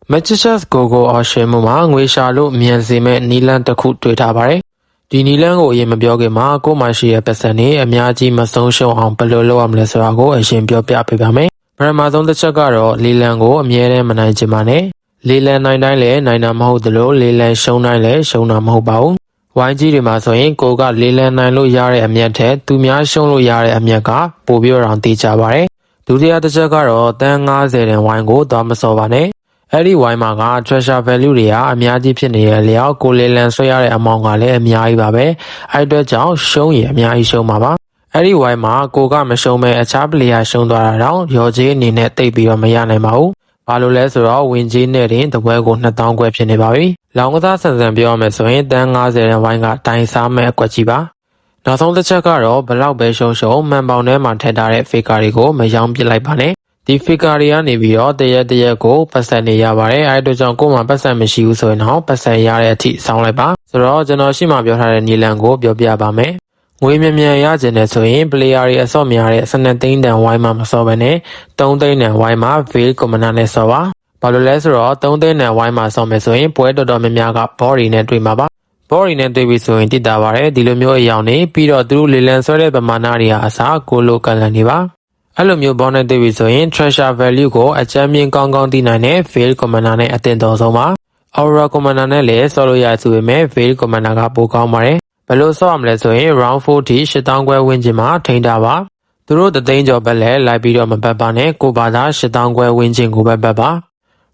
Matches Gogo အရှင်မှုမှာငွေရှာလို့မြန်စေမဲ့နီလန်းတစ်ခုတွေ့ထားပါတယ်။ဒီနီလန်းကိုအရင်မပြောခင်မှာကိုမှရှိရဲ့ပတ်စံနေအများကြီးမဆုံးရှုံးအောင်ဘယ်လိုလုပ်ရမလဲဆိုတာကိုအရင်ပြောပြပေးပါမယ်။ပထမဆုံးတစ်ချက်ကတော့လီလန်းကိုအမြဲတမ်းမနိုင်ချင်ပါနဲ့။လီလန်းနိုင်တိုင်းလည်းနိုင်တာမဟုတ်သလိုလီလန်းရှုံးတိုင်းလည်းရှုံးတာမဟုတ်ပါဘူး။ဝိုင်းကြီးတွေမှာဆိုရင်ကိုကလီလန်းနိုင်လို့ရတဲ့အမြတ်ထက်သူများရှုံးလို့ရတဲ့အမြတ်ကပိုပြီးတော့တေးကြပါတယ်။ဒုတိယတစ်ချက်ကတော့တန်း90တန်ဝိုင်းကိုသွားမစောပါနဲ့။အဲ့ဒီဝိုင်းမှာက treasure value တွေကအများကြီးဖြစ်နေရလျောက်ကိုလေလန်ဆွဲရတဲ့အမောင်းကလည်းအများကြီးပါပဲအဲ့အတွက်ကြောင့်ရှုံးရင်အများကြီးရှုံးမှာပါအဲ့ဒီဝိုင်းမှာကိုကမရှုံးမဲ့အခြားပလေယာရှုံးသွားတာတော့ရော်ကြီးအနေနဲ့တိတ်ပြီးတော့မရနိုင်ပါဘူးဘာလို့လဲဆိုတော့ဝင်ကြီးနဲ့တင်တပွဲကို2000ခွဲဖြစ်နေပါပြီလောင်ကစားဆန်ဆန်ပြောရမယ်ဆိုရင်တန်း90တန်ဝိုင်းကတိုင်စားမဲ့အကွက်ကြီးပါနောက်ဆုံးတစ်ချက်ကတော့ဘလောက်ပဲရှုံးမှန်ပေါင်ထဲမှာထည့်ထားတဲ့ figure တွေကိုမယောင်းပစ်လိုက်ပါနဲ့ဒီ figure တွေကနေပြီးတော့တရက်ကိုပတ်စံနေရပါတယ်အဲအတွက်ကြောင့်ကိုယ်မှာပတ်စံမရှိဘူးဆိုရင်တော့ပတ်စံရတဲ့အထိစောင်းလိုက်ပါဆိုတော့ကျွန်တော်ရှေ့မှာပြောထားတဲ့နီလန်ကိုပြောပြပါမယ်ငွေမြန်မြန်ရကျင်တယ်ဆိုရင် player တွေအစော့များတဲ့12သိန်းတန်ဝိုင်းမှာမစော့ဘဲနဲ့3သိန်းတန်ဝိုင်းမှာ veil commander နဲ့စော့ပါဘာလို့လဲဆိုတော့3သိန်းတန်ဝိုင်းမှာစော့မယ်ဆိုရင်ပွဲတော်တော်များများက body နဲ့တွေ့မှာပါဘော်ရီနဲ့တွေ့ပြီဆိုရင်တိတာပါတယ်ဒီလိုမျိုးအယောင်နေပြီးတော့သူတို့လေလံဆွဲတဲ့ပမာဏတွေဟာအစားကိုလိုကန်လန်နေပါအဲ့လိုမျိုးဘောနဲ့တွေ့ပြီဆိုရင် treasure value ကိုအချမ်းမြင့်ကောင်းကောင်းသိနိုင်တဲ့ veil commander နဲ့အတင်တော်ဆုံးပါ aura commander နဲ့လည်းဆော့လို့ရဆိုပေမဲ့ veil commander ကပိုကောင်းပါတယ်ဘယ်လိုဆော့ရမလဲဆိုရင် round 4 ထိ8000ခွဲဝန်းကျင်မှာထိန်းထားပါသူတို့တသိန်းကျော်ပဲလဲလိုက်ပြီးတော့မပတ်ပါနဲ့ကိုပါသာ8000ခွဲဝန်းကျင်ကိုပဲပတ်ပါ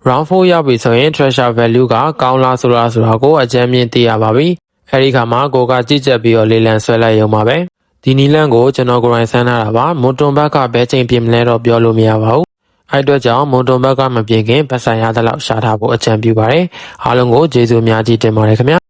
round 4ရောက်ပြီဆိုရင် treasure value ကကောင်းလားဆိုတာကိုအချမ်းမြင့်သိရပါပြီအဲဒီခါမှာကိုကကြည့်ချက်ပြီးတော့လေလံဆွဲလိုက်ရုံပါပဲဒီနီလန်းကိုကျွန်တော်ကိုယ်တိုင်ဆန်းထားတာပါမွန်တွန်ဘက်ကဘဲချိန်ပြင်မလဲတော့ပြောလို့မရပါဘူးအဲ့အတွက်ကြောင့်မွန်တွန်ဘက်ကမပြင်ခင်ပတ်စံရသလောက်ရှာထားဖို့အကြံပြုပါတယ်အားလုံးကိုကျေးဇူးအများကြီးတင်ပါတယ်ခင်ဗျာ